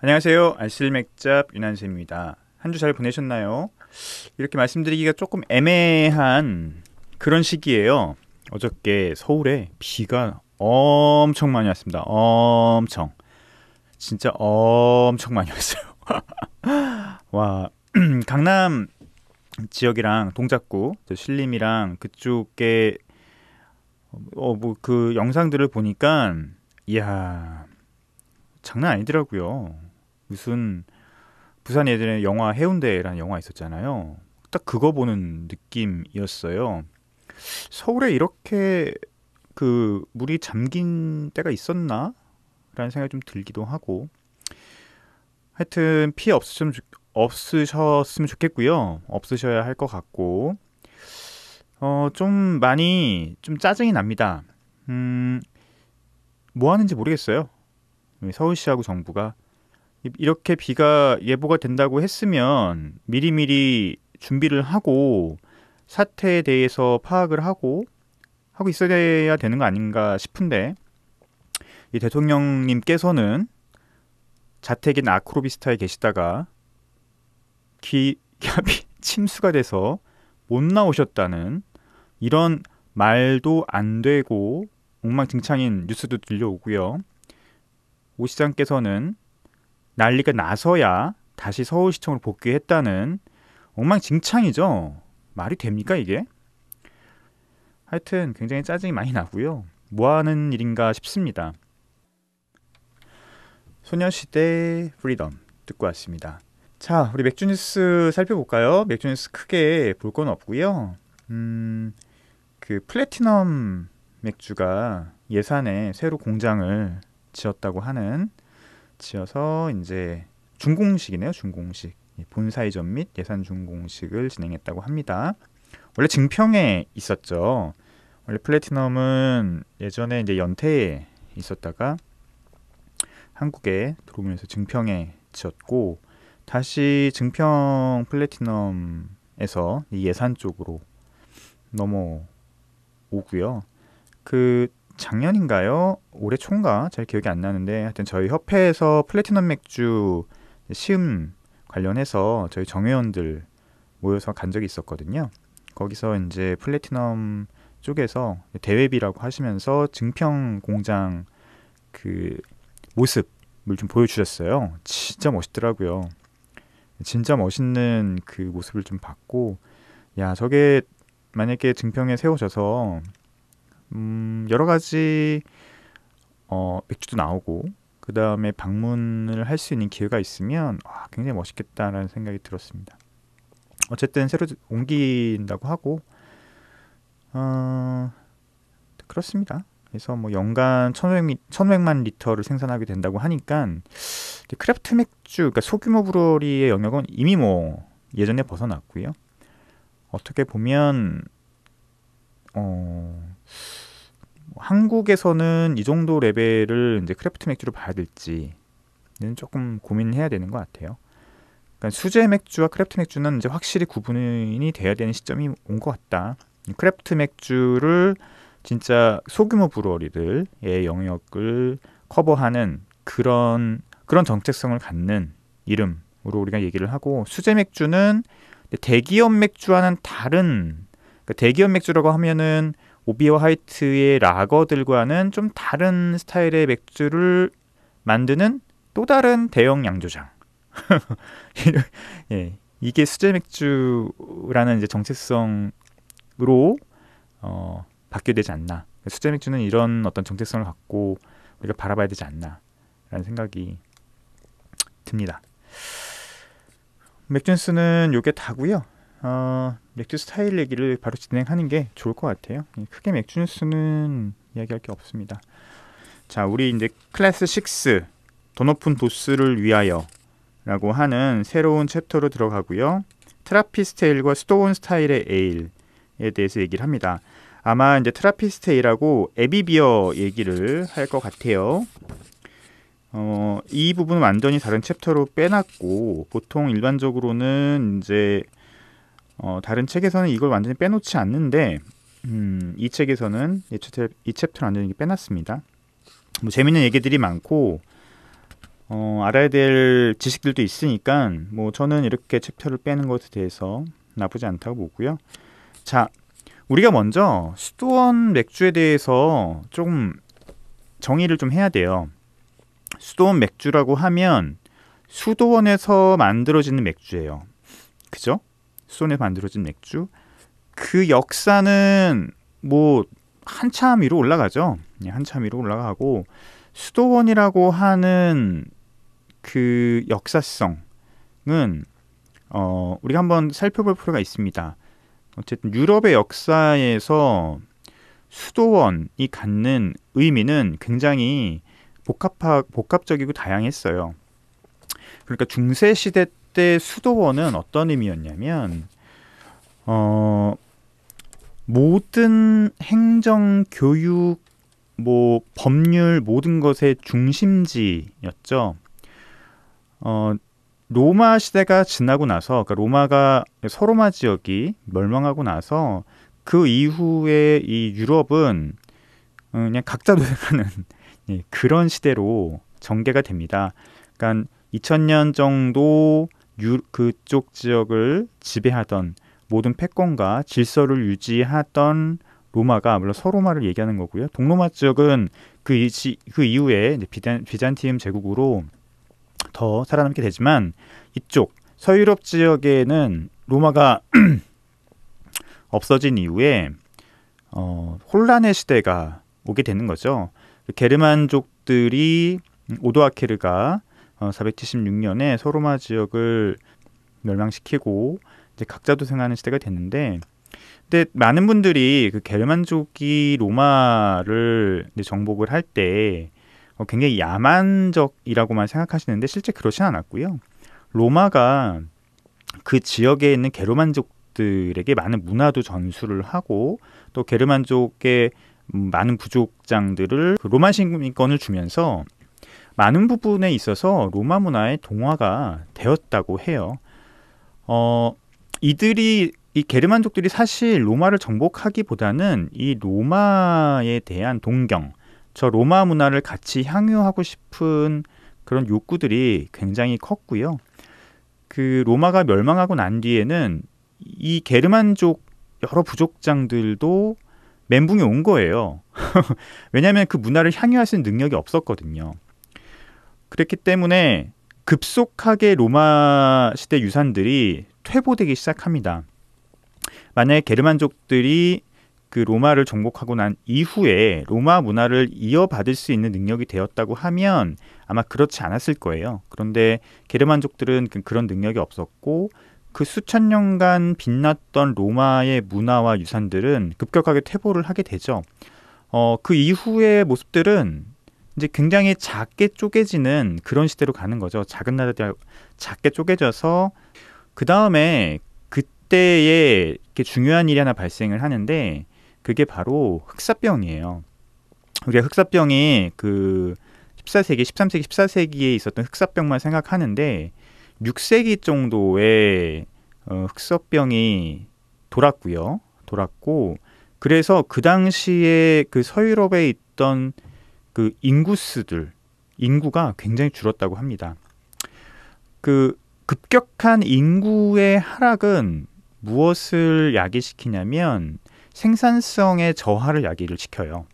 안녕하세요. 알쓸맥잡 윤한쌤입니다. 한 주 잘 보내셨나요? 이렇게 말씀드리기가 조금 애매한 그런 시기예요. 어저께 서울에 비가 엄청 많이 왔습니다. 엄청. 진짜 엄청 많이 왔어요. 와, 강남 지역이랑 동작구, 저 신림이랑 그쪽에 뭐 그 영상들을 보니까 이야, 장난 아니더라고요. 무슨 부산 예전에 영화 해운대라는 영화 있었잖아요. 딱 그거 보는 느낌이었어요. 서울에 이렇게 그 물이 잠긴 때가 있었나? 라는 생각이 좀 들기도 하고. 하여튼 피해 없으셨으면 좋겠고요. 없으셔야 할 것 같고. 좀 많이 좀 짜증이 납니다. 음, 뭐 하는지 모르겠어요. 서울시하고 정부가 이렇게 비가 예보가 된다고 했으면 미리미리 준비를 하고 사태에 대해서 파악을 하고 있어야 되는 거 아닌가 싶은데, 이 대통령님께서는 자택인 아크로비스타에 계시다가 기압이 침수가 돼서 못 나오셨다는 이런 말도 안 되고 엉망진창인 뉴스도 들려오고요. 오 시장께서는 난리가 나서야 다시 서울시청으로 복귀했다는 엉망진창이죠. 말이 됩니까 이게? 하여튼 굉장히 짜증이 많이 나고요. 뭐 하는 일인가 싶습니다. 소녀시대 프리덤 듣고 왔습니다. 자, 우리 맥주뉴스 살펴볼까요? 맥주뉴스 크게 볼 건 없고요. 그 플래티넘 맥주가 예산에 새로 공장을 지어서 이제 준공식이네요. 준공식. 본사이전 및 예산 준공식을 진행했다고 합니다. 원래 증평에 있었죠. 원래 플래티넘은 예전에 이제 연태에 있었다가 한국에 들어오면서 증평에 지었고, 다시 증평 플래티넘에서 이 예산 쪽으로 넘어오고요. 그 작년인가요? 올해 초인가? 잘 기억이 안 나는데 하여튼 저희 협회에서 플래티넘 맥주 시음 관련해서 저희 정회원들 모여서 간 적이 있었거든요. 거기서 이제 플래티넘 쪽에서 대회비라고 하시면서 증평 공장 그 모습을 좀 보여주셨어요. 진짜 멋있더라고요. 진짜 멋있는 그 모습을 좀 봤고, 야, 저게 만약에 증평에 세워져서 여러 가지 맥주도 나오고 그 다음에 방문을 할 수 있는 기회가 있으면 굉장히 멋있겠다라는 생각이 들었습니다. 어쨌든 새로 옮긴다고 하고 그렇습니다. 그래서 뭐 연간 1,500만 리터를 생산하게 된다고 하니까 크래프트 맥주, 그러니까 소규모 브루어리의 영역은 이미 뭐 예전에 벗어났고요. 어떻게 보면 한국에서는 이 정도 레벨을 이제 크래프트 맥주로 봐야 될지는 조금 고민해야 되는 것 같아요. 그러니까 수제 맥주와 크래프트 맥주는 이제 확실히 구분이 돼야 되는 시점이 온 것 같다. 크래프트 맥주를 진짜 소규모 브루어리들의 영역을 커버하는 그런 정체성을 갖는 이름으로 우리가 얘기를 하고, 수제 맥주는 대기업 맥주와는 다른, 그러니까 대기업 맥주라고 하면은 오비와 하이트의 라거들과는 좀 다른 스타일의 맥주를 만드는 또 다른 대형 양조장. 예, 이게 수제 맥주라는 이제 정체성으로 바뀌어야 되지 않나. 수제 맥주는 이런 어떤 정체성을 갖고 우리가 바라봐야 되지 않나라는 생각이 듭니다. 맥주스는 요게 다고요. 맥주 스타일 얘기를 바로 진행하는 게 좋을 것 같아요. 크게 맥주 뉴스는 이야기할 게 없습니다. 자, 우리 이제 클래스 6 더 높은 도스를 위하여 라고 하는 새로운 챕터로 들어가고요. 트라피스트 에일과 스톤 스타일의 에일에 대해서 얘기를 합니다. 아마 이제 트라피스트 에일하고 에비비어 얘기를 할 것 같아요. 이 부분은 완전히 다른 챕터로 빼놨고, 보통 일반적으로는 이제 다른 책에서는 이걸 완전히 빼놓지 않는데, 이 책에서는 이 챕터를 완전히 빼놨습니다. 뭐 재밌는 얘기들이 많고, 알아야 될 지식들도 있으니까 뭐 저는 이렇게 챕터를 빼는 것에 대해서 나쁘지 않다고 보고요. 자, 우리가 먼저 수도원 맥주에 대해서 좀 정의를 좀 해야 돼요. 수도원 맥주라고 하면 수도원에서 만들어지는 맥주예요. 그죠? 수도원에서 만들어진 맥주. 그 역사는 뭐 한참 위로 올라가죠. 한참 위로 올라가고 수도원이라고 하는 그 역사성은 우리가 한번 살펴볼 필요가 있습니다. 어쨌든 유럽의 역사에서 수도원이 갖는 의미는 굉장히 복합적이고 다양했어요. 그러니까 중세 시대 때 수도원은 어떤 의미였냐면 모든 행정, 교육, 뭐 법률 모든 것의 중심지였죠. 로마 시대가 지나고 나서, 그러니까 로마가 서로마 지역이 멸망하고 나서 그 이후에 이 유럽은 그냥 각자 도생하는 그런 시대로 전개가 됩니다. 그러니까 2000년 정도 그쪽 지역을 지배하던 모든 패권과 질서를 유지하던 로마가, 물론 서로마를 얘기하는 거고요. 동로마 지역은 그 이후에 비잔티움 제국으로 더 살아남게 되지만 이쪽 서유럽 지역에는 로마가 없어진 이후에 혼란의 시대가 오게 되는 거죠. 게르만족들이 오도아케르가 476년에 서로마 지역을 멸망시키고 이제 각자 도생하는 시대가 됐는데, 근데 많은 분들이 그 게르만족이 로마를 이제 정복을 할 때 굉장히 야만적이라고만 생각하시는데 실제 그렇진 않았고요. 로마가 그 지역에 있는 게르만족들에게 많은 문화도 전수를 하고 또 게르만족의 많은 부족장들을 로마 시민권을 주면서 많은 부분에 있어서 로마 문화의 동화가 되었다고 해요. 이 게르만족들이 사실 로마를 정복하기보다는 이 로마에 대한 동경, 저 로마 문화를 같이 향유하고 싶은 그런 욕구들이 굉장히 컸고요. 그 로마가 멸망하고 난 뒤에는 이 게르만족 여러 부족장들도 멘붕이 온 거예요. 왜냐하면 그 문화를 향유할 수 있는 능력이 없었거든요. 그랬기 때문에 급속하게 로마 시대 유산들이 퇴보되기 시작합니다. 만약에 게르만족들이 그 로마를 정복하고 난 이후에 로마 문화를 이어받을 수 있는 능력이 되었다고 하면 아마 그렇지 않았을 거예요. 그런데 게르만족들은 그런 능력이 없었고 그 수천 년간 빛났던 로마의 문화와 유산들은 급격하게 퇴보를 하게 되죠. 그 이후의 모습들은 이제 굉장히 작게 쪼개지는 그런 시대로 가는 거죠. 작은 나라들이 작게 쪼개져서 그 다음에 그때에 이렇게 중요한 일이 하나 발생을 하는데 그게 바로 흑사병이에요. 우리가 흑사병이 그 14세기, 13세기, 14세기에 있었던 흑사병만 생각하는데 6세기 정도의 흑사병이 돌았고 그래서 그 당시에 그 서유럽에 있던 그 인구가 굉장히 줄었다고 합니다. 그 급격한 인구의 하락은 무엇을 야기시키냐면 생산성의 저하를 야기를 시켜요.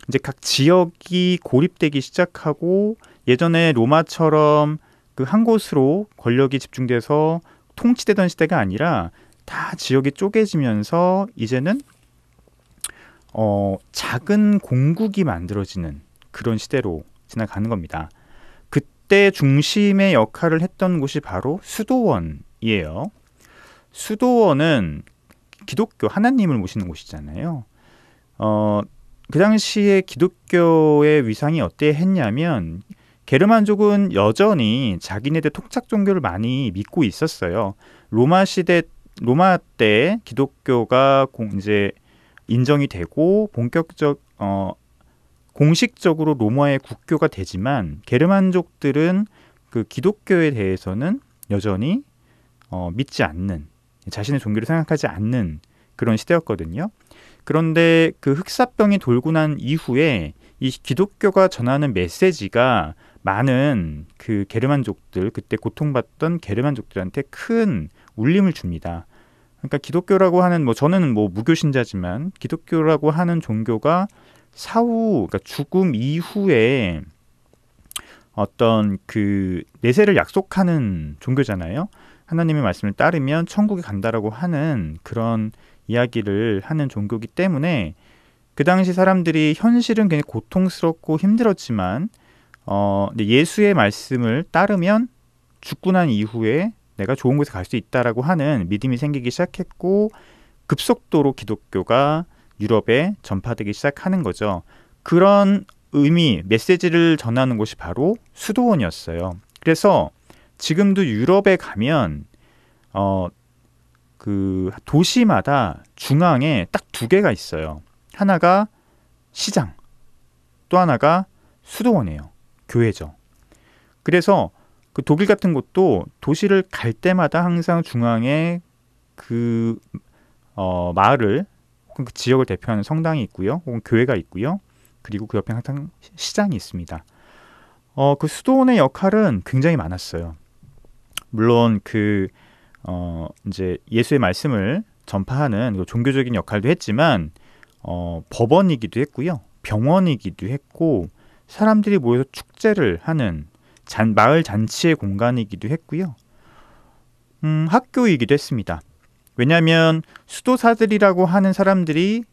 이제 각 지역이 고립되기 시작하고 예전에 로마처럼 그 한 곳으로 권력이 집중돼서 통치되던 시대가 아니라 다 지역이 쪼개지면서 이제는 작은 공국이 만들어지는 그런 시대로 지나가는 겁니다. 그때 중심의 역할을 했던 곳이 바로 수도원이에요. 수도원은 기독교 하나님을 모시는 곳이잖아요. 그 당시에 기독교의 위상이 어땠냐면 게르만족은 여전히 자기네들 토착 종교를 많이 믿고 있었어요. 로마 때 기독교가 이제 인정이 되고 공식적으로 로마의 국교가 되지만 게르만족들은 그 기독교에 대해서는 여전히 믿지 않는, 자신의 종교를 생각하지 않는 그런 시대였거든요. 그런데 그 흑사병이 돌고 난 이후에 이 기독교가 전하는 메시지가 많은 그 게르만족들, 그때 고통받던 게르만족들한테 큰 울림을 줍니다. 그러니까 기독교라고 하는, 뭐 저는 뭐 무교 신자지만 기독교라고 하는 종교가 사후, 그러니까 죽음 이후에 어떤 그 내세를 약속하는 종교잖아요. 하나님의 말씀을 따르면 천국에 간다라고 하는 그런 이야기를 하는 종교이기 때문에 그 당시 사람들이 현실은 굉장히 고통스럽고 힘들었지만 근데 예수의 말씀을 따르면 죽고 난 이후에 내가 좋은 곳에 갈 수 있다라고 하는 믿음이 생기기 시작했고 급속도로 기독교가 유럽에 전파되기 시작하는 거죠. 그런 의미, 메시지를 전하는 곳이 바로 수도원이었어요. 그래서 지금도 유럽에 가면 그 도시마다 중앙에 딱 두 개가 있어요. 하나가 시장, 또 하나가 수도원이에요. 교회죠. 그래서 그 독일 같은 곳도 도시를 갈 때마다 항상 중앙에 그 마을을 혹은 그 지역을 대표하는 성당이 있고요. 혹은 교회가 있고요. 그리고 그 옆에 항상 시장이 있습니다. 그 수도원의 역할은 굉장히 많았어요. 물론 이제 예수의 말씀을 전파하는 종교적인 역할도 했지만 법원이기도 했고요. 병원이기도 했고 사람들이 모여서 축제를 하는 마을 잔치의 공간이기도 했고요. 학교이기도 했습니다. 왜냐하면 수도사들이라고 하는 사람들이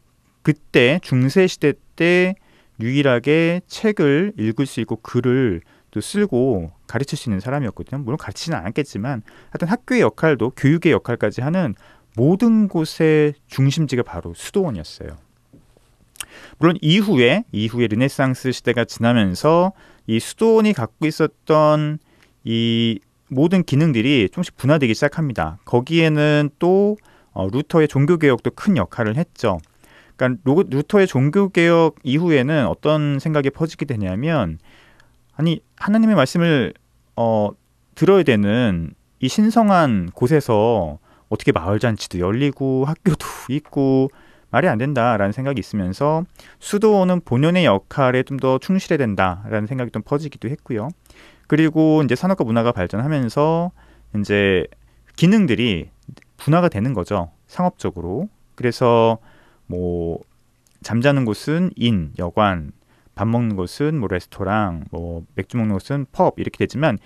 그때 중세시대 때 유일하게 책을 읽을 수 있고 글을 또 쓰고 가르칠 수 있는 사람이었거든요. 물론 가르치지는 않았겠지만 하여튼 학교의 역할도 교육의 역할까지 하는 모든 곳의 중심지가 바로 수도원이었어요. 물론 이후에 르네상스 시대가 지나면서 이 수도원이 갖고 있었던 이 모든 기능들이 조금씩 분화되기 시작합니다. 거기에는 또 루터의 종교개혁도 큰 역할을 했죠. 그러니까 루터의 종교개혁 이후에는 어떤 생각이 퍼지게 되냐면 아니 하나님의 말씀을 들어야 되는 이 신성한 곳에서 어떻게 마을잔치도 열리고 학교도 있고 말이 안 된다라는 생각이 있으면서 수도원은 본연의 역할에 좀 더 충실해야 된다라는 생각이 좀 퍼지기도 했고요. 그리고 이제 산업과 문화가 발전하면서 이제 기능들이 분화가 되는 거죠. 상업적으로. 그래서 뭐 잠자는 곳은 인, 여관, 밥 먹는 곳은 뭐 레스토랑, 뭐 맥주 먹는 곳은 펍 이렇게 되지만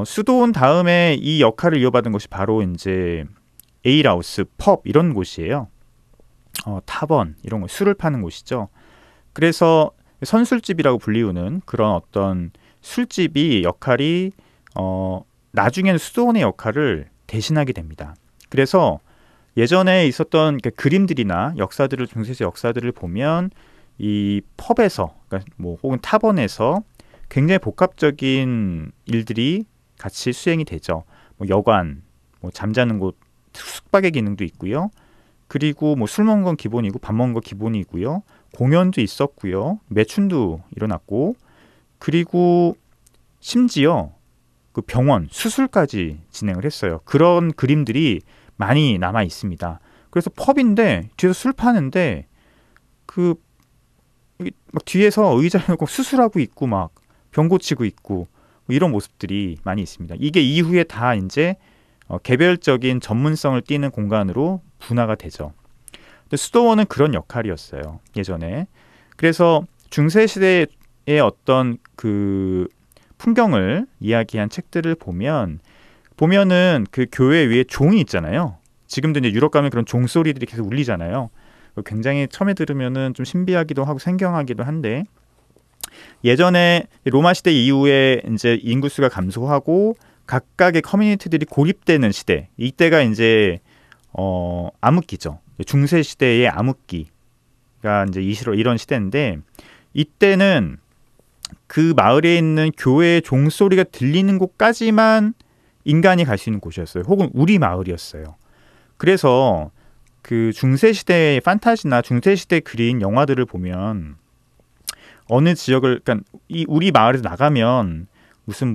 수도원 다음에 이 역할을 이어받은 것이 바로 이제 에일하우스, 펍 이런 곳이에요. 타번 이런 거 술을 파는 곳이죠. 그래서 선술집이라고 불리우는 그런 어떤 술집이 역할이 나중에는 수도원의 역할을 대신하게 됩니다. 그래서 예전에 있었던 그림들이나 역사들을 중세시대 역사들을 보면 이 펍에서 그러니까 뭐 혹은 타번에서 굉장히 복합적인 일들이 같이 수행이 되죠. 뭐 여관, 뭐 잠자는 곳, 숙박의 기능도 있고요. 그리고 뭐 술 먹는 건 기본이고 밥 먹는 건 기본이고요. 공연도 있었고요. 매춘도 일어났고 그리고 심지어 그 병원, 수술까지 진행을 했어요. 그런 그림들이 많이 남아 있습니다. 그래서 펍인데 뒤에서 술 파는데 막 뒤에서 의자에 놓고 수술하고 있고 막 병 고치고 있고 뭐 이런 모습들이 많이 있습니다. 이게 이후에 다 이제 개별적인 전문성을 띠는 공간으로 분화가 되죠. 근데 수도원은 그런 역할이었어요. 예전에. 그래서 중세시대의 어떤 그 풍경을 이야기한 책들을 보면은 그 교회 위에 종이 있잖아요. 지금도 이제 유럽 가면 그런 종소리들이 계속 울리잖아요. 굉장히 처음에 들으면은 좀 신비하기도 하고 생경하기도 한데 예전에 로마 시대 이후에 이제 인구수가 감소하고 각각의 커뮤니티들이 고립되는 시대, 이때가 이제 암흑기죠. 중세 시대의 암흑기가 이제 이런 시대인데 이때는 그 마을에 있는 교회의 종소리가 들리는 곳까지만 인간이 갈 수 있는 곳이었어요. 혹은 우리 마을이었어요. 그래서 그 중세 시대의 판타지나 중세 시대 그린 영화들을 보면 어느 지역을 그러니까 우리 마을에서 나가면 무슨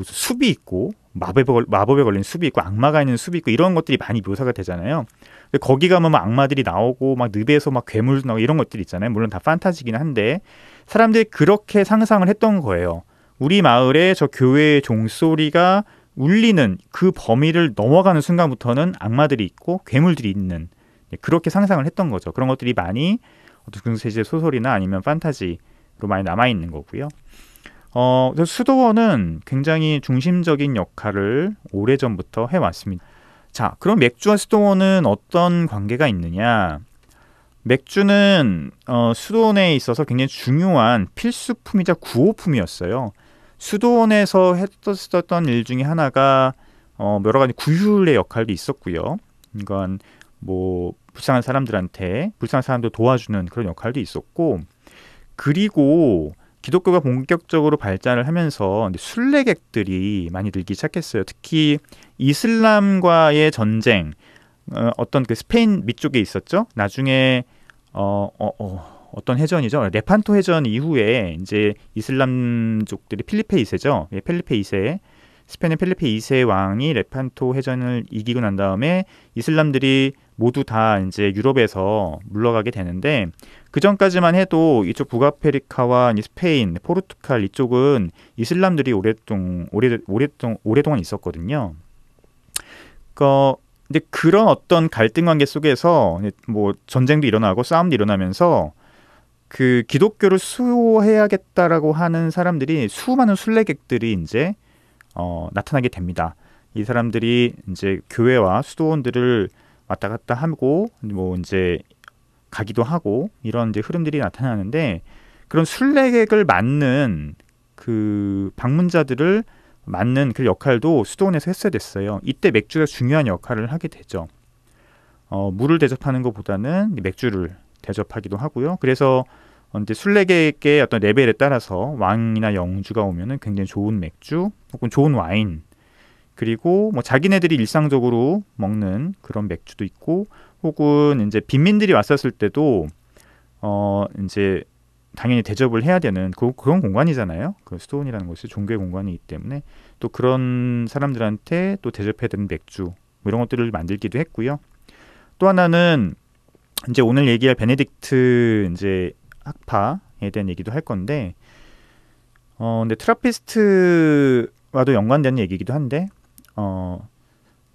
숲이 있고 마법에 걸린 숲이 있고 악마가 있는 숲이 있고 이런 것들이 많이 묘사가 되잖아요. 근데 거기 가면 막 악마들이 나오고 막 늪에서 막 괴물도 나오고 이런 것들이 있잖아요. 물론 다 판타지긴 한데 사람들이 그렇게 상상을 했던 거예요. 우리 마을에 저 교회의 종소리가 울리는 그 범위를 넘어가는 순간부터는 악마들이 있고 괴물들이 있는, 그렇게 상상을 했던 거죠. 그런 것들이 많이 중세시대 소설이나 아니면 판타지로 많이 남아있는 거고요. 그래서 수도원은 굉장히 중심적인 역할을 오래전부터 해왔습니다. 자, 그럼 맥주와 수도원은 어떤 관계가 있느냐? 맥주는 수도원에 있어서 굉장히 중요한 필수품이자 구호품이었어요. 수도원에서 했었던 일 중에 하나가 여러 가지 구휼의 역할도 있었고요. 그러니까 뭐 불쌍한 사람들 도와주는 그런 역할도 있었고, 그리고 기독교가 본격적으로 발전을 하면서 순례객들이 많이 늘기 시작했어요. 특히 이슬람과의 전쟁, 어떤 그 스페인 밑쪽에 있었죠. 나중에 어떤 해전이죠. 레판토 해전 이후에 이제 이슬람족들이 필리페 2세죠. 예, 필리페 2세, 스페인의 필리페 2세 왕이 레판토 해전을 이기고 난 다음에 이슬람들이 모두 다 이제 유럽에서 물러가게 되는데, 그 전까지만 해도 이쪽 북아프리카와 스페인, 포르투갈 이쪽은 이슬람들이 오랫동안 있었거든요. 이제 그런 어떤 갈등 관계 속에서 뭐 전쟁도 일어나고 싸움도 일어나면서 그 기독교를 수호해야겠다라고 하는 사람들이, 수많은 순례객들이 이제 나타나게 됩니다. 이 사람들이 이제 교회와 수도원들을 왔다 갔다 하고 뭐 이제 가기도 하고 이런 이제 흐름들이 나타나는데, 그런 순례객을 맞는 그 방문자들을 맞는 그 역할도 수도원에서 했어야 됐어요. 이때 맥주가 중요한 역할을 하게 되죠. 물을 대접하는 것보다는 맥주를 대접하기도 하고요. 그래서 이제 순례객의 어떤 레벨에 따라서 왕이나 영주가 오면은 굉장히 좋은 맥주 혹은 좋은 와인, 그리고 뭐 자기네들이 일상적으로 먹는 그런 맥주도 있고, 혹은 이제 빈민들이 왔었을 때도 이제 당연히 대접을 해야 되는 그런 공간이잖아요. 그 수도원이라는 것이 종교의 공간이기 때문에 또 그런 사람들한테 또 대접해야 되는 맥주, 뭐 이런 것들을 만들기도 했고요. 또 하나는 이제 오늘 얘기할 베네딕트 이제 학파에 대한 얘기도 할 건데, 근데 트라피스트와도 연관되는 얘기이기도 한데,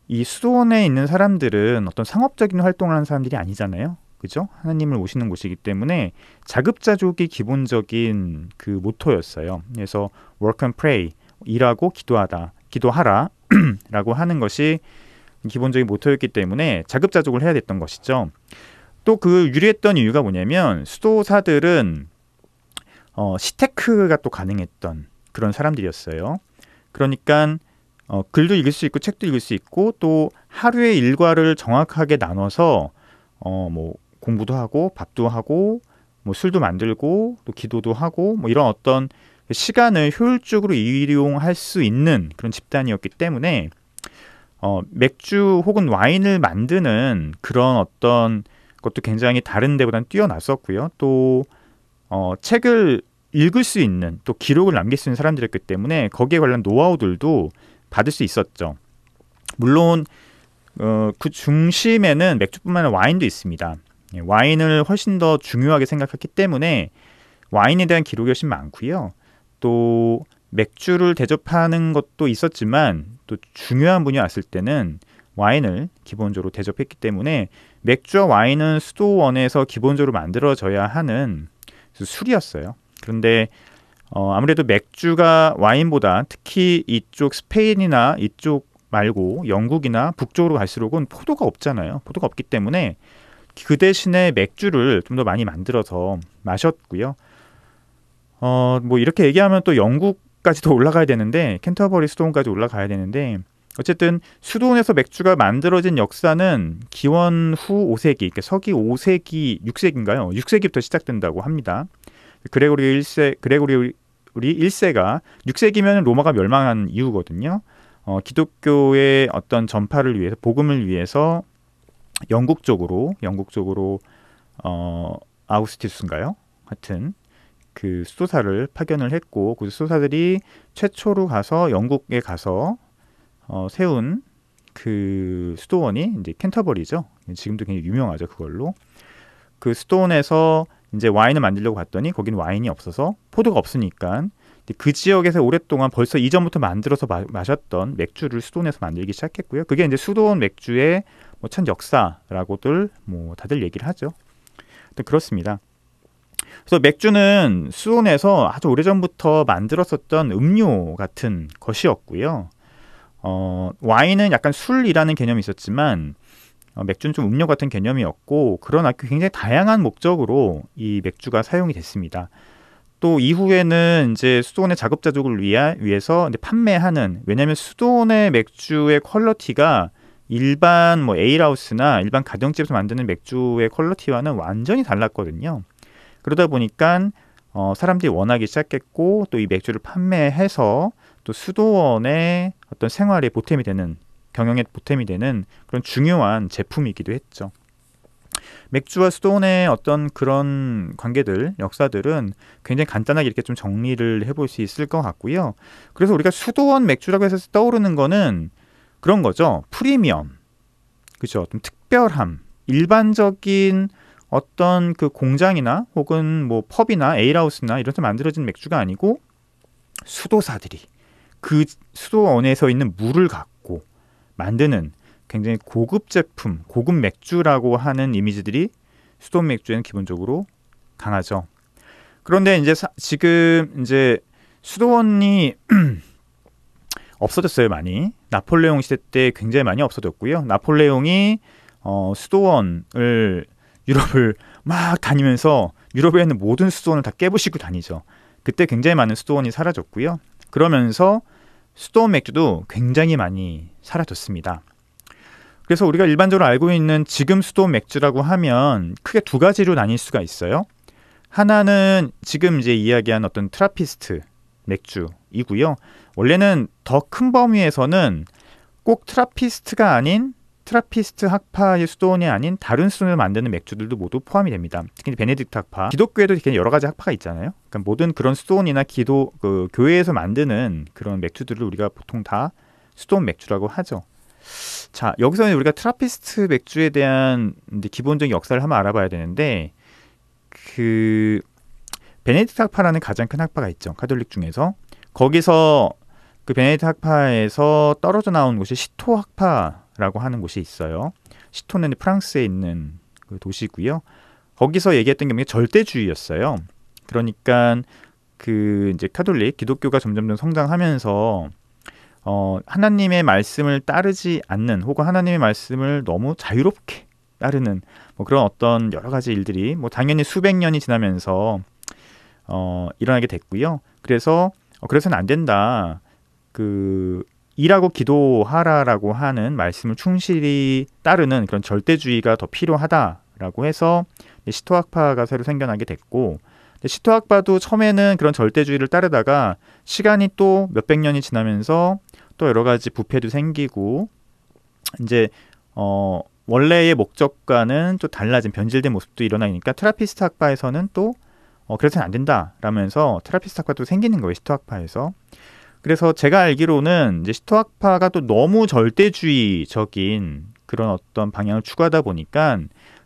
이 수도원에 있는 사람들은 어떤 상업적인 활동을 하는 사람들이 아니잖아요. 그죠? 하나님을 모시는 곳이기 때문에 자급자족이 기본적인 그 모토였어요. 그래서 work and pray, 일하고 기도하라 라고 하는 것이 기본적인 모토였기 때문에 자급자족을 해야 됐던 것이죠. 또 그 유리했던 이유가 뭐냐면, 수도사들은 시테크가 또 가능했던 그런 사람들이었어요. 그러니까 글도 읽을 수 있고 책도 읽을 수 있고, 또 하루의 일과를 정확하게 나눠서 뭐 공부도 하고 밥도 하고 뭐 술도 만들고 또 기도도 하고 뭐 이런 어떤 시간을 효율적으로 이용할 수 있는 그런 집단이었기 때문에 맥주 혹은 와인을 만드는 그런 어떤 것도 굉장히 다른 데보다는 뛰어났었고요. 또 책을 읽을 수 있는, 또 기록을 남길 수 있는 사람들이었기 때문에 거기에 관련 노하우들도 받을 수 있었죠. 물론 그 중심에는 맥주뿐만 아니라 와인도 있습니다. 와인을 훨씬 더 중요하게 생각했기 때문에 와인에 대한 기록이 훨씬 많고요. 또 맥주를 대접하는 것도 있었지만, 또 중요한 분이 왔을 때는 와인을 기본적으로 대접했기 때문에 맥주와 와인은 수도원에서 기본적으로 만들어져야 하는 술이었어요. 그런데 아무래도 맥주가 와인보다, 특히 이쪽 스페인이나 이쪽 말고 영국이나 북쪽으로 갈수록은 포도가 없잖아요. 포도가 없기 때문에 그 대신에 맥주를 좀 더 많이 만들어서 마셨고요. 뭐 이렇게 얘기하면 또 영국까지도 올라가야 되는데, 캔터버리 수도원까지 올라가야 되는데, 어쨌든 수도원에서 맥주가 만들어진 역사는 기원 후 5세기, 그러니까 서기 5세기, 6세기인가요? 6세기부터 시작된다고 합니다. 그레고리 1세가 6세기면 로마가 멸망한 이후거든요. 기독교의 어떤 전파를 위해서, 복음을 위해서 영국 쪽으로 아우스티스인가요? 하여튼 그 수도사를 파견을 했고, 그 수도사들이 최초로 가서 영국에 가서 세운 그 수도원이 이제 캔터버리죠. 지금도 굉장히 유명하죠, 그걸로. 그 수도원에서 이제 와인을 만들려고 갔더니 거기는 와인이 없어서, 포도가 없으니까 그 지역에서 오랫동안 벌써 이전부터 만들어서 마셨던 맥주를 수도원에서 만들기 시작했고요. 그게 이제 수도원 맥주의 뭐 첫 역사라고들 뭐 다들 얘기를 하죠. 그렇습니다. 그래서 맥주는 수도원에서 아주 오래전부터 만들었었던 음료 같은 것이었고요. 와인은 약간 술이라는 개념이 있었지만 맥주는 좀 음료 같은 개념이었고, 그러나 굉장히 다양한 목적으로 이 맥주가 사용이 됐습니다. 또 이후에는 이제 수도원의 자급자족을 위해서 이제 판매하는, 왜냐하면 수도원의 맥주의 퀄리티가 일반 뭐 에일하우스나 일반 가정집에서 만드는 맥주의 퀄리티와는 완전히 달랐거든요. 그러다 보니까 사람들이 원하기 시작했고, 또 이 맥주를 판매해서 또 수도원의 어떤 생활에 보탬이 되는, 경영에 보탬이 되는 그런 중요한 제품이기도 했죠. 맥주와 수도원의 어떤 그런 관계들, 역사들은 굉장히 간단하게 이렇게 좀 정리를 해볼 수 있을 것 같고요. 그래서 우리가 수도원 맥주라고 해서 떠오르는 거는 그런 거죠. 프리미엄, 그죠? 좀 특별함, 일반적인 어떤 그 공장이나 혹은 뭐 펍이나 에일하우스나 이런 데서 만들어진 맥주가 아니고, 수도사들이 그 수도원에서 있는 물을 갖고 만드는 굉장히 고급 제품, 고급 맥주라고 하는 이미지들이 수도원 맥주에는 기본적으로 강하죠. 그런데 이제 지금 이제 수도원이 없어졌어요, 많이. 나폴레옹 시대 때 굉장히 많이 없어졌고요. 나폴레옹이 수도원을, 유럽을 막 다니면서 유럽에 있는 모든 수도원을 다 깨부시고 다니죠. 그때 굉장히 많은 수도원이 사라졌고요. 그러면서 수도원 맥주도 굉장히 많이 사라졌습니다. 그래서 우리가 일반적으로 알고 있는 지금 수도원 맥주라고 하면 크게 두 가지로 나뉠 수가 있어요. 하나는 지금 이제 이야기한 어떤 트라피스트 맥주이고요. 원래는 더 큰 범위에서는 꼭 트라피스트가 아닌, 트라피스트 학파의 수도원이 아닌 다른 수도원을 만드는 맥주들도 모두 포함이 됩니다. 특히 베네딕트 학파, 기독교에도 이렇게 여러 가지 학파가 있잖아요. 그러니까 모든 그런 수도원이나 교회에서 만드는 그런 맥주들을 우리가 보통 다 수도원 맥주라고 하죠. 자, 여기서는 우리가 트라피스트 맥주에 대한 기본적인 역사를 한번 알아봐야 되는데, 그 베네딕트 학파라는 가장 큰 학파가 있죠, 가톨릭 중에서. 거기서 그 베네딕트 학파에서 떨어져 나온 곳이 시토 학파라고 하는 곳이 있어요. 시토는 프랑스에 있는 그 도시고요. 거기서 얘기했던 게 절대주의였어요. 그러니까 그 이제 가톨릭, 기독교가 점점 성장하면서 하나님의 말씀을 따르지 않는, 혹은 하나님의 말씀을 너무 자유롭게 따르는 뭐 그런 어떤 여러 가지 일들이 뭐 당연히 수백 년이 지나면서 일어나게 됐고요. 그래서는 안 된다. 그 일하고 기도하라라고 하는 말씀을 충실히 따르는 그런 절대주의가 더 필요하다라고 해서 시토학파가 새로 생겨나게 됐고, 시토학파도 처음에는 그런 절대주의를 따르다가 시간이 또 몇백 년이 지나면서 또 여러 가지 부패도 생기고, 이제 원래의 목적과는 또 달라진 변질된 모습도 일어나니까 트라피스트 학파에서는 또 그래서는 안 된다라면서 트라피스트 학파도 생기는 거예요, 시토학파에서. 그래서 제가 알기로는 이제 시토학파가 또 너무 절대주의적인 그런 어떤 방향을 추구하다 보니까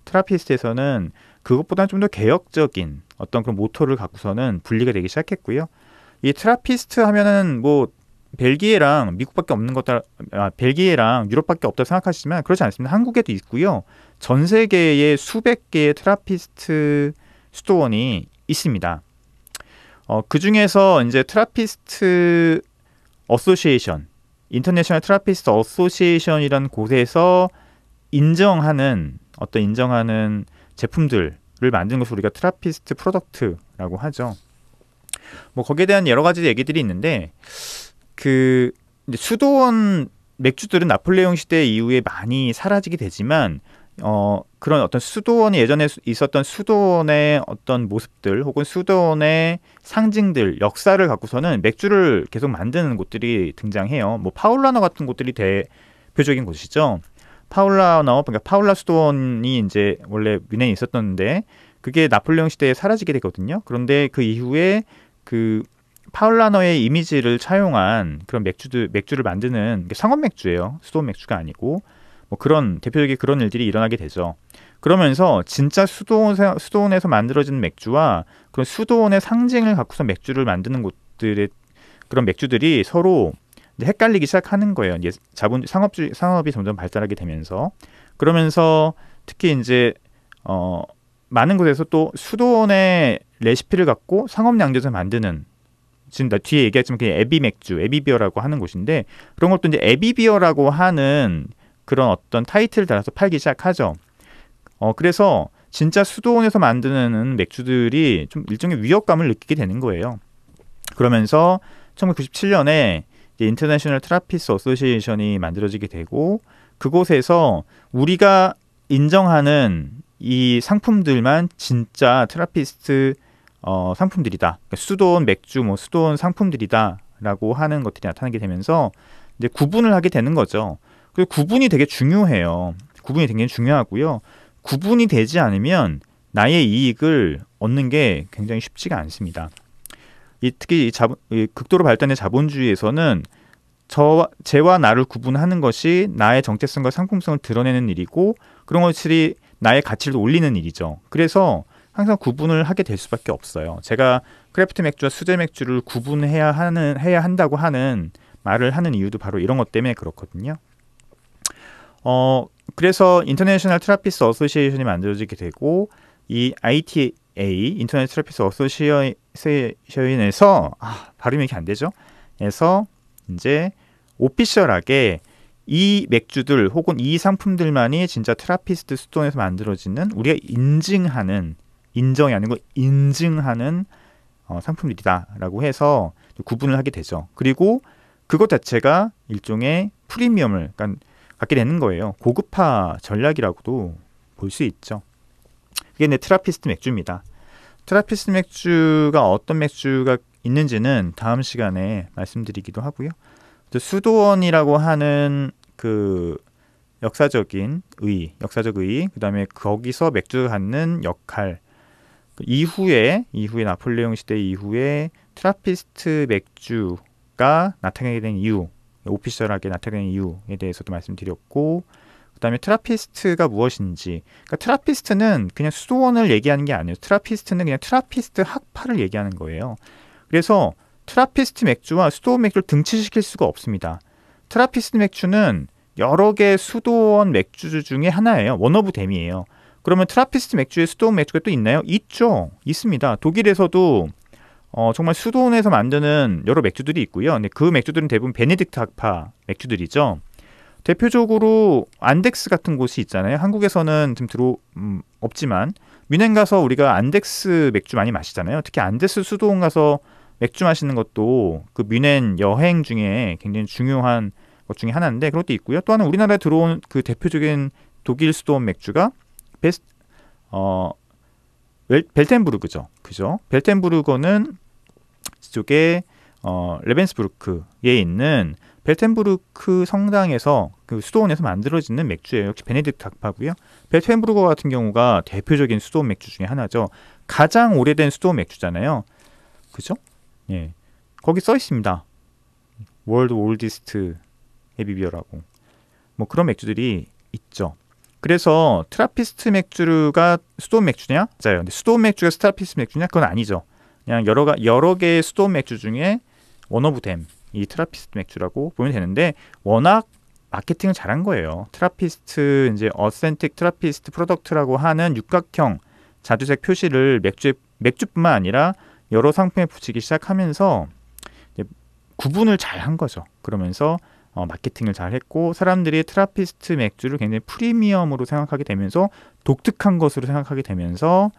트라피스트에서는 그것보다는 좀 더 개혁적인 어떤 그런 모토를 갖고서는 분리가 되기 시작했고요. 이 트라피스트 하면은 뭐 벨기에랑 미국밖에 없는 것들, 벨기에랑 유럽밖에 없다고 생각하시지만 그렇지 않습니다. 한국에도 있고요. 전 세계에 수백 개의 트라피스트 수도원이 있습니다. 그 중에서 이제 트라피스트 어소시에이션, 인터내셔널 트라피스트 어소시에이션이라는 곳에서 인정하는 제품들을 만든 것을 우리가 트라피스트 프로덕트라고 하죠. 뭐 거기에 대한 여러 가지 얘기들이 있는데, 그 이제 수도원 맥주들은 나폴레옹 시대 이후에 많이 사라지게 되지만 그런 어떤 수도원이 예전에 있었던 수도원의 어떤 모습들 혹은 수도원의 상징들, 역사를 갖고서는 맥주를 계속 만드는 곳들이 등장해요. 뭐 파울라너 같은 곳들이 대표적인 곳이죠. 그러니까 파울라 수도원이 이제 원래 뮌헨에 있었던데 그게 나폴레옹 시대에 사라지게 되거든요. 그런데 그 이후에 그 파울라너의 이미지를 차용한 그런 맥주를 만드는 게 상업 맥주예요. 수도원 맥주가 아니고. 뭐 그런 대표적인 그런 일들이 일어나게 되죠. 그러면서 진짜 수도원에서 만들어진 맥주와 그런 수도원의 상징을 갖고서 맥주를 만드는 그런 맥주들이 서로 이제 헷갈리기 시작하는 거예요. 이제 산업이 점점 발달하게 되면서 그러면서 특히 이제 많은 곳에서 또 수도원의 레시피를 갖고 상업 양조에서 만드는 지금 나 뒤에 얘기했지만 그냥 에비비어라고 하는 곳인데 그런 것도 이제 에비비어라고 하는 그런 어떤 타이틀을 달아서 팔기 시작하죠. 그래서 진짜 수도원에서 만드는 맥주들이 좀 일종의 위협감을 느끼게 되는 거예요. 그러면서 1997년에 인터내셔널 트라피스트 어소시에이션이 만들어지게 되고 그곳에서 우리가 인정하는 이 상품들만 진짜 트라피스트 상품들이다. 그러니까 수도원 맥주, 수도원 상품들이다라고 하는 것들이 나타나게 되면서 이제 구분을 하게 되는 거죠. 그리고 구분이 되게 중요해요. 구분이 굉장히 중요하고요. 구분이 되지 않으면 나의 이익을 얻는 게 굉장히 쉽지가 않습니다. 특히 이 극도로 발달된 자본주의에서는 쟤와 나를 구분하는 것이 나의 정체성과 상품성을 드러내는 일이고 그런 것들이 나의 가치를 올리는 일이죠. 그래서 항상 구분을 하게 될 수밖에 없어요. 제가 크래프트 맥주와 수제 맥주를 구분해야 한다고 하는 말을 하는 이유도 바로 이런 것 때문에 그렇거든요. 그래서 인터내셔널 트라피스트 어소시에이션이 만들어지게 되고 이 ITA 인터내셔널 트라피스트 어소시에이션에서 발음이 이렇게 안 되죠. 에서 이제 오피셜하게 이 맥주들 혹은 이 상품들만이 진짜 트라피스트 수도원에서 만들어지는 우리가 인정이 아니고 인증하는 상품들이다라고 해서 구분을 하게 되죠. 그리고 그것 자체가 일종의 프리미엄을 갖게 되는 거예요. 고급화 전략이라고도 볼 수 있죠. 이게 내 트라피스트 맥주입니다. 트라피스트 맥주가 어떤 맥주가 있는지는 다음 시간에 말씀드리기도 하고요. 수도원이라고 하는 그 역사적 의의, 그 다음에 거기서 맥주가 갖는 역할, 이후에 나폴레옹 시대 이후에 트라피스트 맥주가 나타나게 된 이유, 오피셜하게 나타나는 이유에 대해서도 말씀드렸고, 그 다음에 트라피스트가 무엇인지, 그러니까 트라피스트는 그냥 수도원을 얘기하는 게 아니에요. 트라피스트는 그냥 트라피스트 학파를 얘기하는 거예요. 그래서 트라피스트 맥주와 수도원 맥주를 등치시킬 수가 없습니다. 트라피스트 맥주는 여러 개 수도원 맥주 중에 하나예요. 원 오브 댐이에요. 그러면 트라피스트 맥주에 수도원 맥주가 또 있나요? 있죠. 있습니다. 독일에서도 정말 수도원에서 만드는 여러 맥주들이 있고요. 근데 그 맥주들은 대부분 베네딕트 학파 맥주들이죠. 대표적으로 안덱스 같은 곳이 있잖아요. 한국에서는 좀 없지만 뮌헨 가서 우리가 안덱스 맥주 많이 마시잖아요. 특히 안데스 수도원 가서 맥주 마시는 것도 그 뮌헨 여행 중에 굉장히 중요한 것 중에 하나인데 그것도 있고요. 또 하나 우리나라에 들어온 그 대표적인 독일 수도원 맥주가 벨텐부르크죠. 그죠? 벨텐부르크는 이쪽에 레벤스부르크에 있는 벨텐부르크 성당에서 그 수도원에서 만들어지는 맥주예요. 역시 베네딕트 학파고요. 벨텐부르크 같은 경우가 대표적인 수도원 맥주 중에 하나죠. 가장 오래된 수도원 맥주잖아요. 그죠? 예. 거기 써 있습니다. 월드 올디스트 에비비어라고. 뭐 그런 맥주들이 있죠. 그래서 트라피스트 맥주가 수도원 맥주냐? 맞아요. 근데 수도원 맥주가 트라피스트 맥주냐? 그건 아니죠. 그냥 여러 개의 수도원 맥주 중에 원 오브 댐, 이 트라피스트 맥주라고 보면 되는데 워낙 마케팅을 잘한 거예요. 트라피스트 이제 어센틱 트라피스트 프로덕트라고 하는 육각형 자주색 표시를 맥주뿐만 아니라 여러 상품에 붙이기 시작하면서 구분을 잘 한 거죠. 그러면서 마케팅을 잘 했고 사람들이 트라피스트 맥주를 굉장히 프리미엄으로 생각하게 되면서 독특한 것으로 생각하게 되면서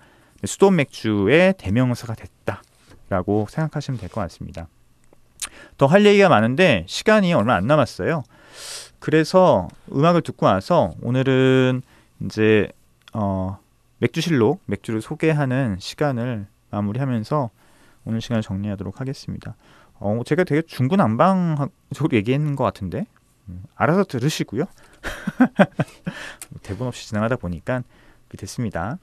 수도원 맥주의 대명사가 됐다라고 생각하시면 될 것 같습니다. 더 할 얘기가 많은데 시간이 얼마 안 남았어요. 그래서 음악을 듣고 와서 오늘은 이제 맥주실록 맥주를 소개하는 시간을 마무리하면서 오늘 시간을 정리하도록 하겠습니다. 제가 되게 중구난방적으로 얘기했는 것 같은데 알아서 들으시고요. 대본 없이 진행하다 보니까 됐습니다.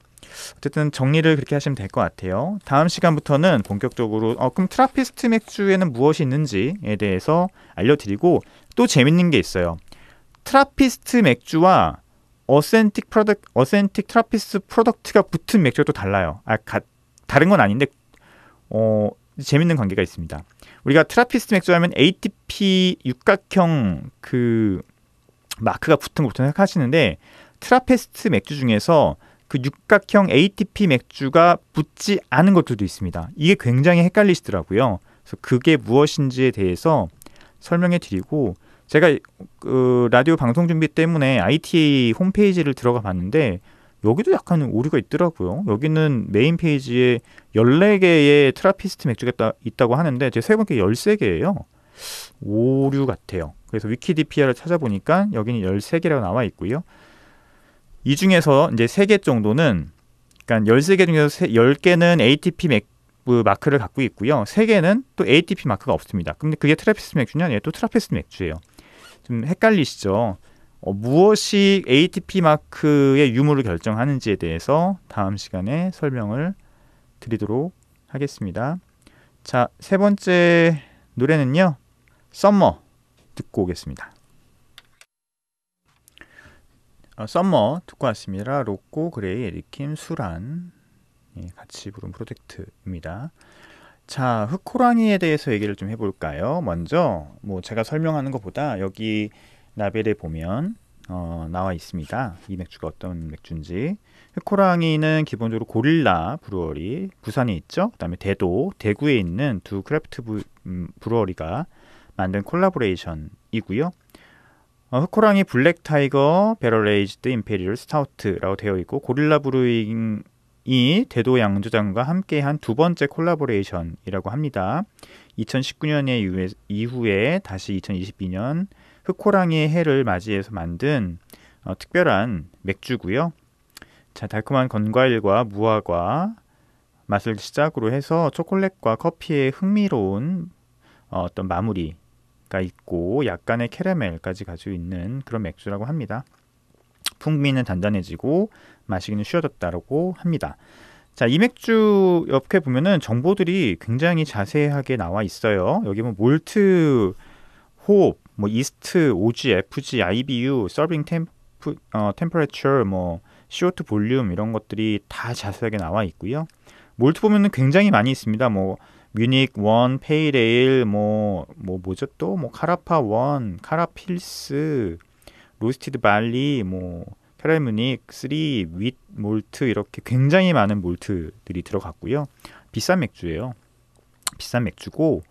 어쨌든 정리를 그렇게 하시면 될 것 같아요. 다음 시간부터는 본격적으로 그럼 트라피스트 맥주에는 무엇이 있는지에 대해서 알려드리고 또 재밌는 게 있어요. 트라피스트 맥주와 어센틱 트라피스트 프로덕트가 붙은 맥주가 또 달라요. 다른 건 아닌데 재밌는 관계가 있습니다. 우리가 트라피스트 맥주 하면 ATP 육각형 그 마크가 붙은 것부터 생각하시는데 트라피스트 맥주 중에서 그 육각형 ATP 맥주가 붙지 않은 것들도 있습니다. 이게 굉장히 헷갈리시더라고요. 그래서 그게 무엇인지에 대해서 설명해 드리고 제가 그 라디오 방송 준비 때문에 ITA 홈페이지를 들어가 봤는데 여기도 약간 오류가 있더라고요. 여기는 메인 페이지에 14개의 트라피스트 맥주가 있다고 하는데 제 세보니까 13개예요. 오류 같아요. 그래서 위키디피아를 찾아보니까 여기는 13개라고 나와 있고요. 이 중에서 이제 3개 정도는 그러니까 13개 중에서 10개는 ATP 마크를 갖고 있고요. 3개는 또 ATP 마크가 없습니다. 근데 그게 트라피스트 맥주냐? 얘 또 트라피스트 맥주예요. 좀 헷갈리시죠? 무엇이 ATP 마크의 유무를 결정하는지에 대해서 다음 시간에 설명을 드리도록 하겠습니다. 자, 세 번째 노래는요. 썸머 듣고 오겠습니다. 썸머 듣고 왔습니다. 로꼬, 그레이, 에리킴, 수란 같이 부른 프로젝트입니다. 자, 흑호랑이에 대해서 얘기를 좀 해볼까요? 먼저 뭐 제가 설명하는 것보다 여기 라벨에 보면 나와 있습니다. 이 맥주가 어떤 맥주인지. 흑호랑이는 기본적으로 고릴라 브루어리 부산에 있죠. 그 다음에 대구에 있는 두 크래프트 브루어리가 만든 콜라보레이션이고요. 흑호랑이 블랙 타이거 배럴 에이지드 임페리얼 스타우트라고 되어 있고 고릴라 브루잉이 대도 양조장과 함께한 두 번째 콜라보레이션이라고 합니다. 2019년의 이후에 다시 2022년 흑호랑이의 해를 맞이해서 만든 특별한 맥주고요. 자, 달콤한 건과일과 무화과 맛을 시작으로 해서 초콜릿과 커피의 흥미로운 어떤 마무리가 있고 약간의 캐러멜까지 가지고 있는 그런 맥주라고 합니다. 풍미는 단단해지고 마시기는 쉬워졌다고 합니다. 자, 이 맥주 옆에 보면은 정보들이 굉장히 자세하게 나와 있어요. 여기 뭐 몰트, 호흡, 뭐 이스트, 오지, FG, IBU, 서빙 템퍼레처, 뭐 CO2 볼륨 이런 것들이 다 자세하게 나와 있고요. 몰트 보면은 굉장히 많이 있습니다. 뭐 뮤닉 1, 페이레일, 뭐죠 또 뭐 카라파 1, 카라필스, 로스티드 발리, 뭐 캐럴 뮤닉 3, 윗 몰트 이렇게 굉장히 많은 몰트들이 들어갔고요. 비싼 맥주예요. 비싼 맥주고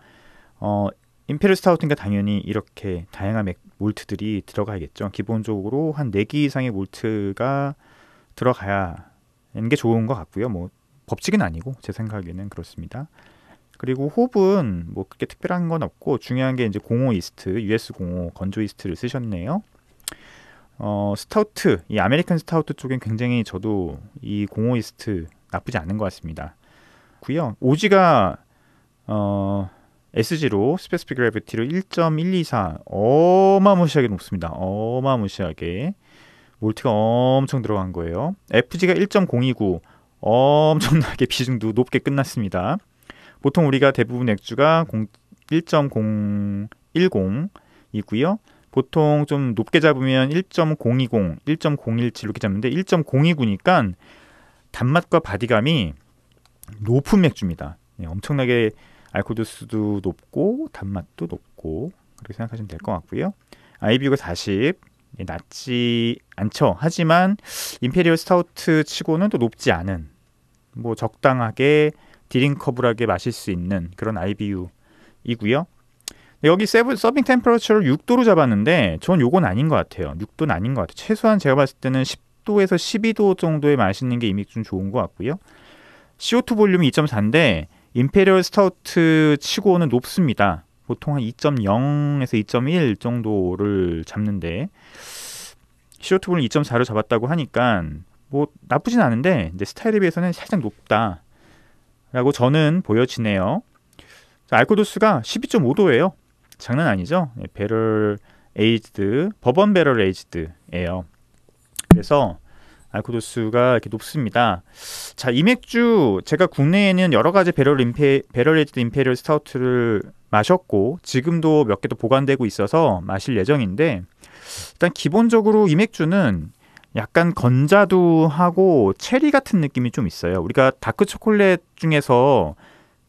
임페리얼 스타우트니까 당연히 이렇게 다양한 몰트들이 들어가야겠죠. 기본적으로 한 4개 이상의 몰트가 들어가야 하는 게 좋은 것 같고요. 뭐 법칙은 아니고 제 생각에는 그렇습니다. 그리고 홉은 뭐 그렇게 특별한 건 없고 중요한 게 이제 05 이스트, US 05 건조 이스트를 쓰셨네요. 스타우트, 이 아메리칸 스타우트 쪽엔 굉장히 저도 이 05 이스트 나쁘지 않은 것 같습니다. 고요. 오지가 SG로 스페시픽 그래비티로 1.124 어마무시하게 높습니다. 어마무시하게 몰트가 엄청 들어간 거예요. FG가 1.029 엄청나게 비중도 높게 끝났습니다. 보통 우리가 대부분 맥주가 1.010이고요. 보통 좀 높게 잡으면 1.020, 1.017 이렇게 잡는데 1.029니까 단맛과 바디감이 높은 맥주입니다. 엄청나게 알코올 도수도 높고 단맛도 높고 그렇게 생각하시면 될 것 같고요. IBU가 40, 낮지 않죠. 하지만 임페리얼 스타우트 치고는 또 높지 않은 뭐 적당하게 드링커블하게 마실 수 있는 그런 IBU이고요. 여기 서빙 템퍼러처를 6도로 잡았는데 전 요건 아닌 것 같아요. 6도는 아닌 것 같아요. 최소한 제가 봤을 때는 10도에서 12도 정도에 마시는 게 이 맥주는 좋은 것 같고요. CO2 볼륨이 2.4인데 임페리얼 스타우트 치고는 높습니다. 보통 한 2.0에서 2.1 정도를 잡는데 CO2 볼륨 2.4로 잡았다고 하니까 뭐 나쁘진 않은데 이제 스타일에 비해서는 살짝 높다라고 저는 보여지네요. 자, 알코올 도수가 12.5도예요. 장난 아니죠? 배럴 에이지드, 버번 배럴 에이지드예요. 그래서 알코올 도수가 이렇게 높습니다. 자, 이 맥주 제가 국내에는 여러 가지 배럴 에이지드 임페리얼 스타우트를 마셨고 지금도 몇 개 더 보관되고 있어서 마실 예정인데 일단 기본적으로 이 맥주는 약간 건자두하고 체리 같은 느낌이 좀 있어요. 우리가 다크 초콜릿 중에서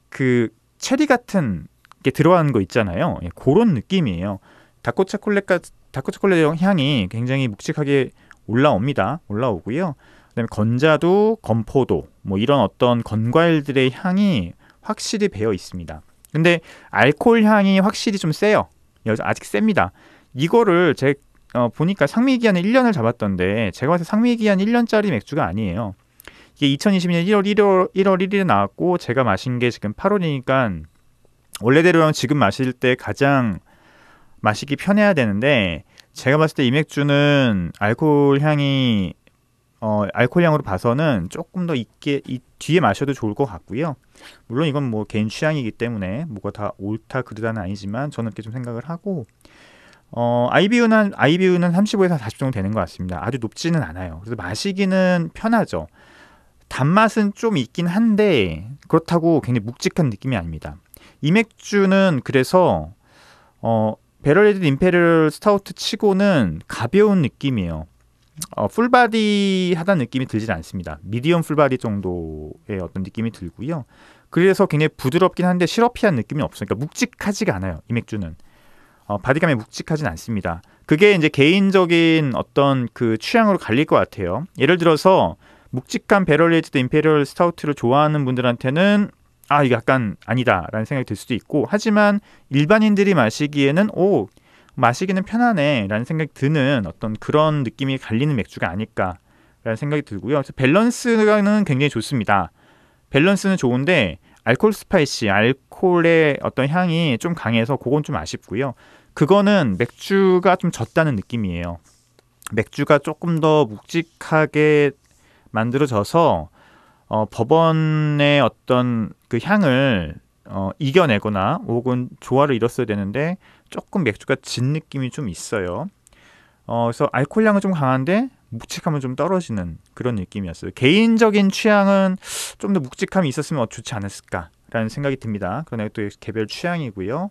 그 체리 같은 게 들어가는 거 있잖아요. 예, 그런 느낌이에요. 다크 초콜릿 향이 굉장히 묵직하게 올라오고요. 그다음에 건자두, 건포도 뭐 이런 어떤 건과일들의 향이 확실히 배어 있습니다. 근데 알코올 향이 확실히 좀 세요. 아직 셉니다. 이거를 보니까 상미기한은 1년을 잡았던데 제가 봤을 때 상미기한 1년짜리 맥주가 아니에요. 이게 2022년 1월 1일에 나왔고 제가 마신 게 지금 8월이니까 원래대로라면 지금 마실 때 가장 마시기 편해야 되는데 제가 봤을 때 이 맥주는 알코올 향으로 봐서는 조금 더 있게 뒤에 마셔도 좋을 것 같고요. 물론 이건 뭐 개인 취향이기 때문에 뭐가 다 옳다 그르다는 아니지만 저는 그렇게 좀 생각을 하고 IBU는 35에서 40 정도 되는 것 같습니다. 아주 높지는 않아요. 그래서 마시기는 편하죠. 단맛은 좀 있긴 한데 그렇다고 굉장히 묵직한 느낌이 아닙니다. 이 맥주는 그래서 배럴 에이지드 임페리얼 스타우트 치고는 가벼운 느낌이에요. 풀바디 하다는 느낌이 들질 않습니다. 미디엄 풀바디 정도의 어떤 느낌이 들고요. 그래서 굉장히 부드럽긴 한데 시러피한 느낌이 없어요. 그러니까 묵직하지가 않아요. 이 맥주는 바디감이 묵직하진 않습니다. 그게 이제 개인적인 어떤 그 취향으로 갈릴 것 같아요. 예를 들어서 묵직한 배럴 에이지드 임페리얼 스타우트를 좋아하는 분들한테는 이게 약간 아니다라는 생각이 들 수도 있고, 하지만 일반인들이 마시기에는 마시기는 편하네 라는 생각이 드는 어떤 그런 느낌이 갈리는 맥주가 아닐까라는 생각이 들고요. 그래서 밸런스는 굉장히 좋습니다. 밸런스는 좋은데 알코올의 어떤 향이 좀 강해서 그건 좀 아쉽고요. 그거는 맥주가 좀 졌다는 느낌이에요. 맥주가 조금 더 묵직하게 만들어져서 버번의 어떤 그 향을 이겨내거나 혹은 조화를 이뤘어야 되는데 조금 맥주가 진 느낌이 좀 있어요. 그래서 알코올 향은 좀 강한데 묵직함은 좀 떨어지는 그런 느낌이었어요. 개인적인 취향은 좀 더 묵직함이 있었으면 좋지 않았을까라는 생각이 듭니다. 그러나 또 개별 취향이고요.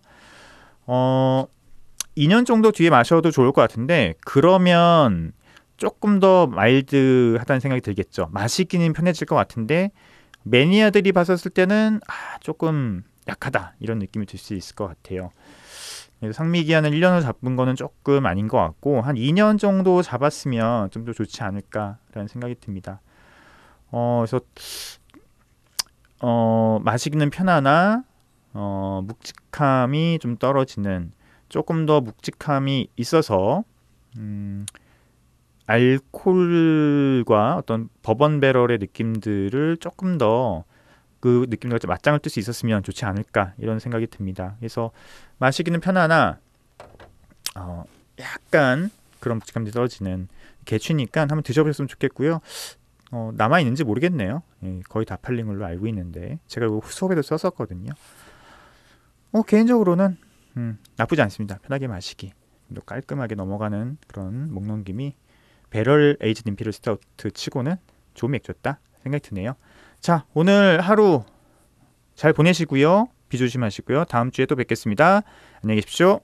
2년 정도 뒤에 마셔도 좋을 것 같은데 그러면 조금 더 마일드하다는 생각이 들겠죠. 마시기는 편해질 것 같은데 매니아들이 봤었을 때는 조금 약하다 이런 느낌이 들 수 있을 것 같아요. 상미기한을 1년을 잡은 거는 조금 아닌 것 같고 한 2년 정도 잡았으면 좀 더 좋지 않을까라는 생각이 듭니다. 그래서 마시기는 편하나 묵직함이 좀 떨어지는, 조금 더 묵직함이 있어서 알코올과 어떤 버번 배럴의 느낌들을 조금 더 그 느낌과 맞짱을 뜰 수 있었으면 좋지 않을까 이런 생각이 듭니다. 그래서 마시기는 편하나 약간 그런 묵직함이 떨어지는 개취니까 한번 드셔보셨으면 좋겠고요. 남아있는지 모르겠네요. 거의 다 팔린 걸로 알고 있는데 제가 이거 수업에도 썼었거든요. 개인적으로는 나쁘지 않습니다. 편하게 마시기, 또 깔끔하게 넘어가는 그런 목넘김이 배럴 에이지드 임페리얼 스타우트 치고는 좋은 맥주였다 생각이 드네요. 자, 오늘 하루 잘 보내시고요. 비 조심하시고요. 다음 주에 또 뵙겠습니다. 안녕히 계십시오.